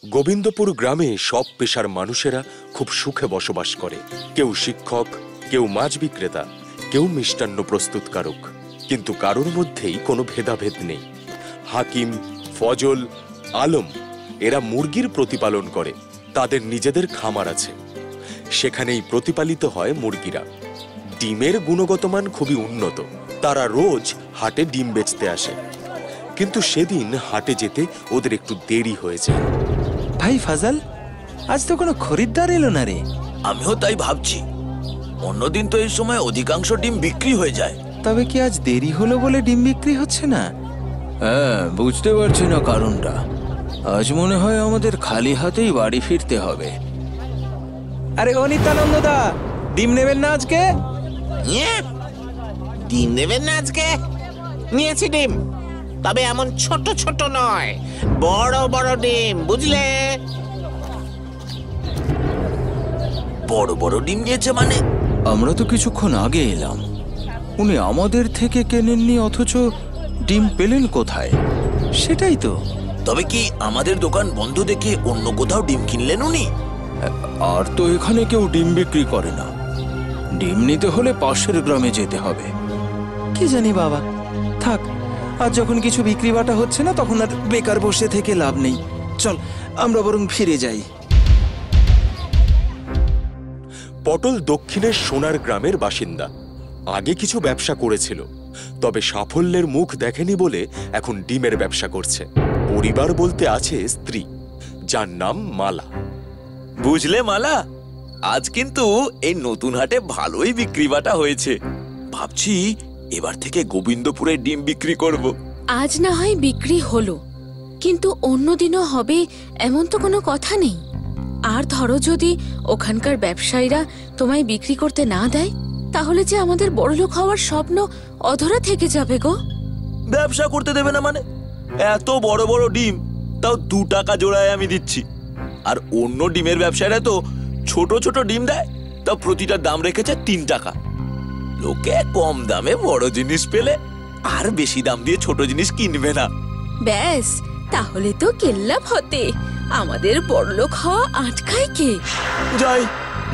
গোবিন্দপুর গ্রামে সব পেশার মানুষেরা খুব সুখে বসবাস করে। কেউ শিক্ষক, কেউ মাছ বিক্রেতা, কেউ মিষ্টান্ন প্রস্তুতকারক, কিন্তু কারোর মধ্যেই কোনো ভেদাভেদ নেই। হাকিম, ফজল, আলম এরা মুরগির প্রতিপালন করে। তাদের নিজেদের খামার আছে, সেখানেই প্রতিপালিত হয় মুরগিরা। ডিমের গুণগত মান খুবই উন্নত। তারা রোজ হাটে ডিম বেচতে আসে, কিন্তু সেদিন হাটে যেতে ওদের একটু দেরি হয়ে যায়। ভাই ফাজাল, আজ তো কোনো খরিদ্দার এলো না রে। আমিও তাই ভাবছি, অন্যদিন তো এই সময় অধিকাংশ ডিম বিক্রি হয়ে যায়। তবে কি আজ দেরি হলো বলে ডিম বিক্রি হচ্ছে না? হ্যাঁ, বুঝতে পারছি না কারণটা। আজ মনে হয় আমাদের খালি হাতেই বাড়ি ফিরতে হবে। আরে ও নিত্যানন্দ দা, ডিম নেবেন না আজকে? ডিম নেবেন না আজকে? নিয়েছি ডিম, তবে এমন ছোট ছোট নয়, বড় বড় ডিম, বুঝলে? বড় বড় ডিম নিয়েছে মানে? আমরা তো কিছুক্ষণ আগে এলাম, উনি আমাদের থেকে কেনেননি, অথচ ডিম পেলেন কোথায় সেটাই তো। তবে কি আমাদের দোকান বন্ধ দেখে অন্য কোথাও ডিম কিনলেন উনি? আর তো এখানে কেউ ডিম বিক্রি করে না। ডিম নিতে হলে পাশের গ্রামে যেতে হবে। কি জানি বাবা, থাক, আর যখন কিছু বিক্রি বাটা হচ্ছে না তখন আর বেকার বসে থেকে লাভ নেই। চল আমরা বরং ফিরে যাই। পটল দক্ষিণের সোনার গ্রামের বাসিন্দা। আগে কিছু ব্যবসা করেছিল, তবে সাফল্যের মুখ দেখেনি বলে এখন ডিমের ব্যবসা করছে। পরিবার বলতে আছে স্ত্রী, যার নাম মালা। বুঝলে মালা, আজ কিন্তু এই নতুন হাটে ভালোই বিক্রি বাটা হয়েছে। ভাবছি এবার থেকে গোবিন্দপুরে ডিম বিক্রি করব। আজ না হয় বিক্রি হলো, কিন্তু অন্যদিনও হবে এমন তো কোনো কথা নেই। আর ধরো যদি ওখানকার ব্যবসায়ীরা তোমায় বিক্রি করতে না দেয়, তাহলে যে আমাদের বড়লোক হওয়ার স্বপ্ন অধরা থেকে যাবে গো। ব্যবসা করতে দেবে না মানে? এত বড় বড় ডিম, তাও 2 টাকা জোড়ায় আমি দিচ্ছি। আর অন্য ডিমের ব্যবসায়ীরা তো ছোট ছোট ডিম দেয়, তাও প্রতিটার দাম রেখেছে 3 টাকা। লোকে কম দামে বড় জিনিস পেলে আর বেশি দাম দিয়ে ছোট জিনিস কিনবে না। ব্যাস, তাহলে তো কেল্লা ফতে। আমাদের বড়লোক হওয়া আটকায় কে? যাই,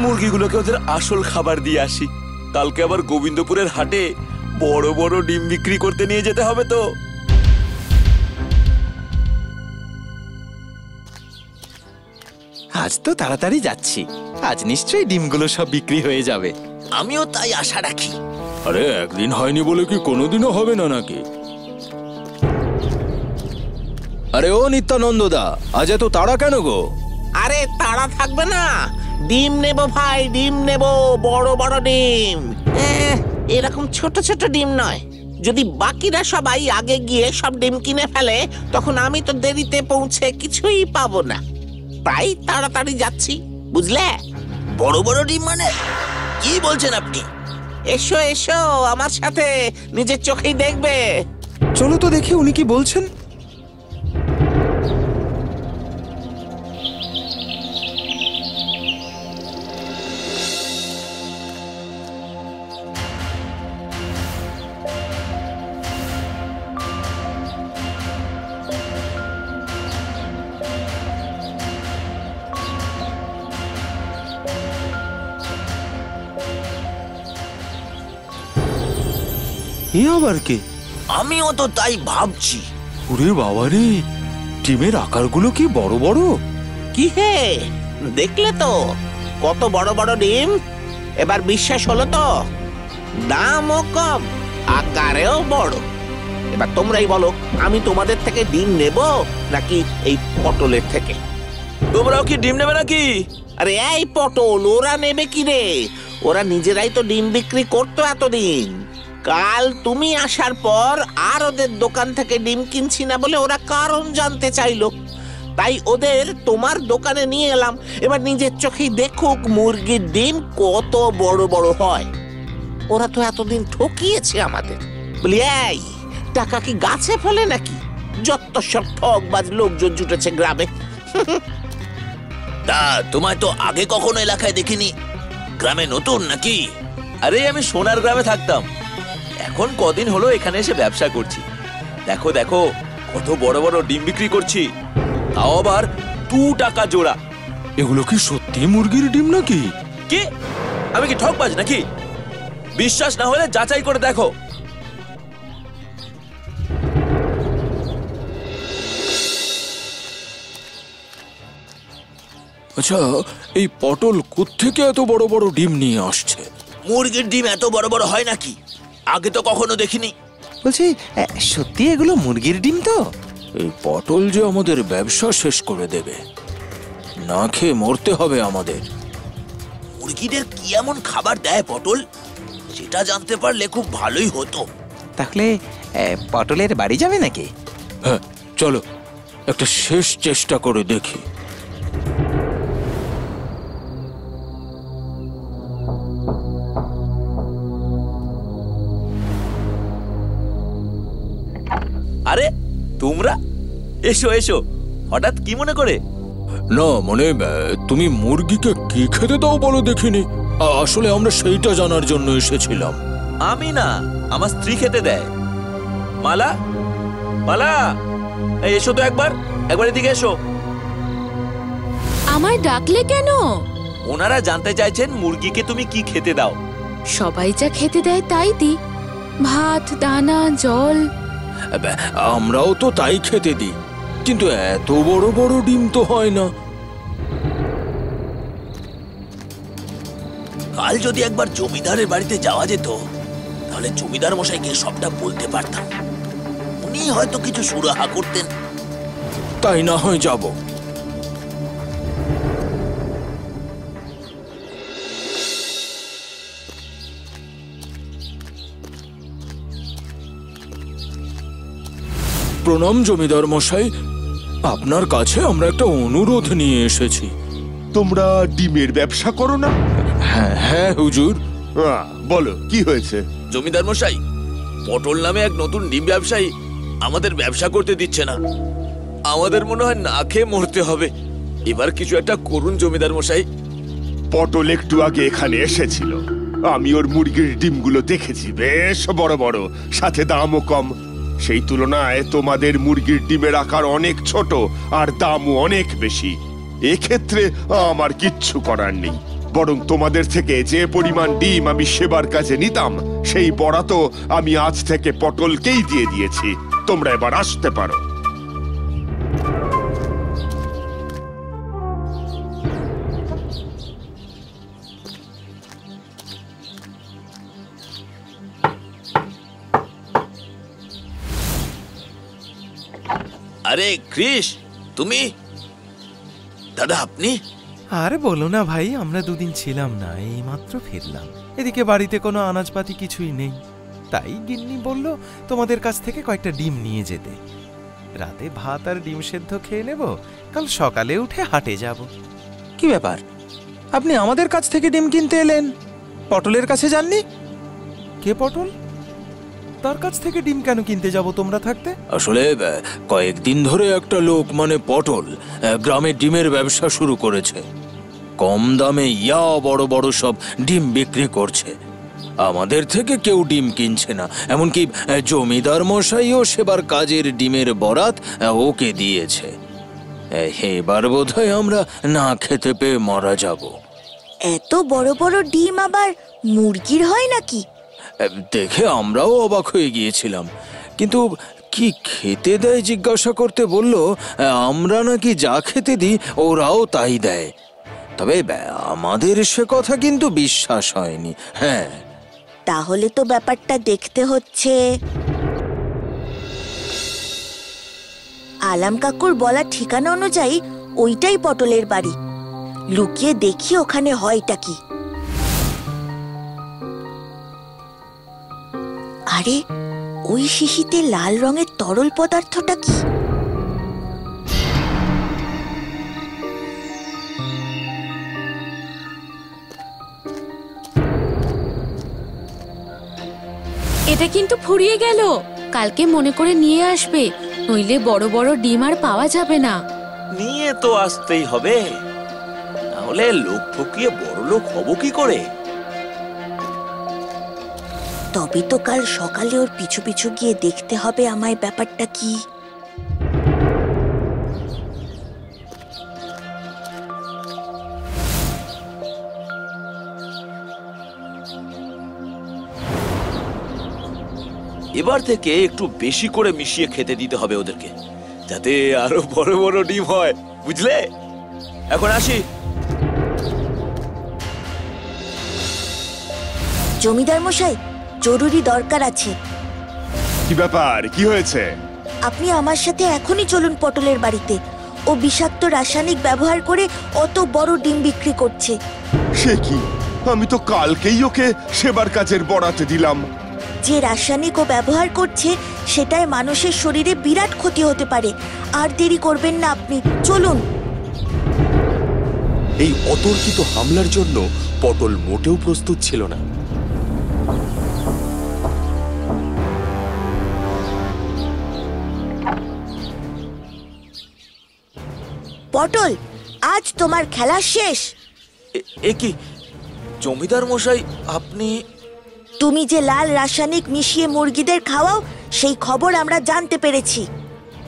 মুরগিগুলোকে ওদের আসল খাবার দিয়ে আসি। কালকে আবার গোবিন্দপুরের হাটে বড় বড় ডিম বিক্রি করতে নিয়ে যেতে হবে তো। আজ তো তাড়াতাড়ি যাচ্ছি, আজ নিশ্চয়ই ডিমগুলো সব বিক্রি হয়ে যাবে। আমিও তাই আশা রাখি। আরে একদিন হয়নি বলে কি কোনোদিনও হবে না নাকি? আরে ও নিত্যানন্দ দা, আজ এত তাড়া কেন গো? আরে তাড়া থাকবে না, ডিম নেব ভাই, ডিম নেব, বড় বড় ডিম। এরকম ছোট ছোট ডিম নয়। যদি বাকিরা সবাই আগে গিয়ে সব ডিম কিনে ফেলে, তখন আমি তো দেরিতে পৌঁছে কিছুই পাবো না। তাই তাড়াতাড়ি যাচ্ছি, বুঝলে? বড় বড় ডিম মানে কি বলছেন আপনি? এসো এসো আমার সাথে, নিজের চোখেই দেখবে। চলো তো দেখি উনি কি বলছেন। এ আবার কে? আমিও তো তাই ভাবছি। ওরে বাবারে, ডিমের আকারগুলো কি বড় বড়! কি হে, দেখলে তো কত বড় বড় ডিম? এবার বিশ্বাস হলো তো? দামও কম, আকারেও বড়। এবার তোমরাই বলো, আমি তোমাদের থেকে ডিম নেব নাকি এই পটলের থেকে? তোমরাও কি ডিম নেবে নাকি? আরে এই পটল, ওরা নেবে কি রে? ওরা নিজেরাই তো ডিম বিক্রি করতো এতদিন। কাল তুমি আসার পর আর ওদের দোকান থেকে ডিম কিনছি না বলে ওরা কারণ জানতে চাইলো, তাই ওদের তোমার দোকানে নিয়ে এলাম। এবার নিজের চোখেই দেখুক মুরগির ডিম কত বড় বড় হয়। ওরা তো এতদিন ঠকিয়েছে আমাদের। বলি এই, টাকা কি গাছে ফলে নাকি? যত সব ঠকবাজ লোকজন জুটেছে গ্রামে। তা তোমায় তো আগে কখনো এলাকায় দেখিনি। গ্রামে নতুন নাকি? আরে আমি সোনার গ্রামে থাকতাম, এখন কদিন হলো এখানে এসে ব্যবসা করছি। দেখো দেখো কত বড় বড় ডিম বিক্রি করছি, তাও আবার 2 টাকা জোড়া। এগুলো কি সত্যি মুরগির ডিম নাকি? কি আমি কি ঠকবাজ নাকি? বিশ্বাস না হলে যাচাই করে দেখো। আচ্ছা, এই পটল কোত্থেকে এত বড় বড় ডিম নিয়ে আসছে? মুরগির ডিম এত বড় বড় হয় নাকি? আগে তো কখনো দেখিনি। বলছি সত্যি এগুলো মুরগির ডিম তো? এই পটল যে আমাদের ব্যবসা শেষ করে দেবে, না খেয়ে মরতে হবে আমাদের। মুরগিদের কি এমন খাবার দেয় পটল, সেটা জানতে পারলে খুব ভালোই হতো। তাহলে পটলের বাড়ি যাবে নাকি? হ্যাঁ, চলো একটা শেষ চেষ্টা করে দেখি। আরে তোমরা এসো এসো, হঠাৎ কি মনে করে? না মানে তুমি মুরগিকে কি খেতে দাও বলো দেখিনি। আসলে আমরা সেইটা জানার জন্য এসেছিলাম। আমি না, আমার স্ত্রী খেতে দেয়। মালা, মালা, এই এসো তো একবার এদিকে এসো। আমায় ডাকলে কেন? ওনারা জানতে চাইছেন মুরগিকে তুমি কি খেতে দাও। সবাই যা খেতে দেয় তাই দি, ভাত, দানা, জল। আমরাও তো তাই খেতে দিই, কিন্তু এত বড় বড় ডিম তো হয় না। কাল যদি একবার জমিদারের বাড়িতে যাওয়া যেত, তাহলে জমিদার মশাইকে সবটা বলতে পারতাম। উনি হয়তো কিছু সুরাহা করতেন। তাই না হয় যাব। প্রণাম জমিদার মশাই, আপনার কাছে আমরা একটা অনুরোধ নিয়ে এসেছি। তোমরা ডিমের ব্যবসা করো না? হ্যাঁ হ্যাঁ হুজুর। বলো কি হয়েছে? জমিদার মশাই, পটল নামে এক নতুন ডিম ব্যবসায়ী আমাদের ব্যবসা করতে দিচ্ছে না। আমাদের মনে হয় না খেয়ে মরতে হবে। এবার কিছু একটা করুন জমিদার মশাই। পটল একটু আগে এখানে এসেছিল, আমি ওর মুরগির ডিমগুলো দেখেছি, বেশ বড় বড়, সাথে দামও কম। সেই তুলনায় তোমাদের মুরগির ডিমের আকার অনেক ছোট আর দামও অনেক বেশি। এক্ষেত্রে আমার কিচ্ছু করার নেই। বরং তোমাদের থেকে যে পরিমাণ ডিম আমি সেবার কাজে নিতাম, সেই বরাত আমি আজ থেকে পটলকেই দিয়ে দিয়েছি। তোমরা এবার আসতে পারো। আরে কৃষ, তুমি? দাদা আপনি? আরে বলো না ভাই, আমরা দুদিন ছিলাম না, এই মাত্র ফিরলাম। এদিকে বাড়িতে কোনো আনাজপাতি কিছুই নেই, তাই গিন্নি বলল তোমাদের কাছ থেকে কয়েকটা ডিম নিয়ে যেতে। রাতে ভাত আর ডিম সেদ্ধ খেয়ে নেব, কাল সকালে উঠে হাটে যাব। কি ব্যাপার, আপনি আমাদের কাছ থেকে ডিম কিনতে এলেন, পটলের কাছে যাননি? কে পটল? তার কাছ থেকে ডিম কেন কিনতে যাব তোমরা থাকতে? আসলে কয়েকদিন ধরে একটা লোক মানে পটল গ্রামে ডিমের ব্যবসা শুরু করেছে। কম দামে বড় বড় সব ডিম বিক্রি করছে। আমাদের থেকে কেউ ডিম কিনছে না, এমনকি জমিদার মশাইও সেবার কাজের ডিমের বরাত ওকে দিয়েছে। এবার বোধহয় আমরা না খেতে পেয়ে মারা যাব। এত বড় বড় ডিম আবার মুরগির হয় নাকি? দেখে আমরাও অবাক হয়ে গিয়েছিলাম, কিন্তু কি খেতে দেয় জিজ্ঞাসা করতে বলল আমরা নাকি যা খেতে দিই ওরাও তাই দেয়। তবে আমাদের সে কথা কিন্তু বিশ্বাস হয়নি। হ্যাঁ, তাহলে তো ব্যাপারটা দেখতে হচ্ছে। আলাম কাকুর বলা ঠিকানা অনুযায়ী ওইটাই পটলের বাড়ি। লুকিয়ে দেখি ওখানে হয়টা কি। আরে ওই শিশিতে লাল রঙের তরল পদার্থটা কি? এটা কিন্তু ফুরিয়ে গেল, কালকে মনে করে নিয়ে আসবে, নইলে বড় বড় ডিম আর পাওয়া যাবে না। নিয়ে তো আসতেই হবে, তাহলে লোক ঠকিয়ে বড় লোক হব কি করে? তবে তো কাল সকালে ওর পিছু পিছু গিয়ে দেখতে হবে আমায় ব্যাপারটা কি। এবার থেকে একটু বেশি করে মিশিয়ে খেতে দিতে হবে ওদেরকে, যাতে আরো বড় বড় ডিম হয়, বুঝলে? এখন আসি। জমিদার মশাই, জরুরি দরকার আছে। কি ব্যাপার, কি হয়েছে? আপনি আমার সাথে এখনই চলুন পটলের বাড়িতে। ও বিষাক্ত রাসায়নিক ব্যবহার করে অত বড় ডিম বিক্রি করছে। সে কি? আমি তো কালকেই ওকে সেবার কাজের বরাতে দিলাম। যে রাসায়নিক ও ব্যবহার করছে সেটাই মানুষের শরীরে বিরাট ক্ষতি হতে পারে। আর দেরি করবেন না আপনি, চলুন। এই অতর্কিত হামলার জন্য পটল মোটেও প্রস্তুত ছিল না। পটল, আজ তোমার খেলা শেষ। এ কি জমিদার মশাই, আপনি? তুমি যে লাল রাসায়নিক মিশিয়ে মুরগিদের খাওয়াও, সেই খবর আমরা জানতে পেরেছি।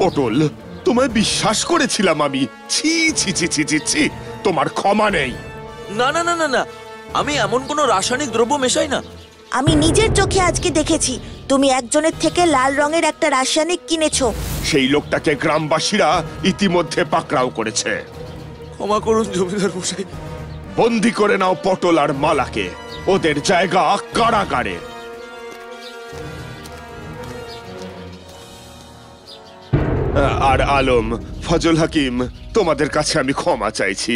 পটল, তোমায় বিশ্বাস করেছিলাম আমি। ছি ছি ছি ছি ছি ছি, তোমার ক্ষমা নেই। না না না না না, আমি এমন কোনো রাসায়নিক দ্রব্য মেশাই না। আমি নিজের চোখে আজকে দেখেছি তুমি একজনের থেকে লাল রঙের একটা রাসায়নিক কিনেছো। সেই লোকটাকে গ্রামবাসীরা ইতিমধ্যে পাকড়াও করেছে। ক্ষমা করুন জমিদার মশাই। বন্দি করে নাও পটল আর মালাকে, ওদের জায়গা কারাগারে। আর আলম, ফজল হাকিম, তোমাদের কাছে আমি ক্ষমা চাইছি।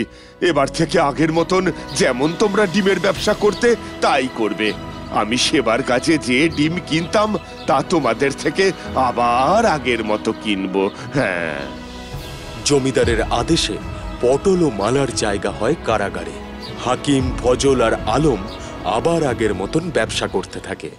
এবার থেকে আগের মতন যেমন তোমরা ডিমের ব্যবসা করতে তাই করবে। আমি সেবার কাজে যে ডিম কিনতাম তা তোমাদের থেকে আবার আগের মতো কিনবো। হ্যাঁ। জমিদারের আদেশে পটল ও মালার জায়গা হয় কারাগারে। হাকিম, ফজল আর আলম আবার আগের মতন ব্যবসা করতে থাকে।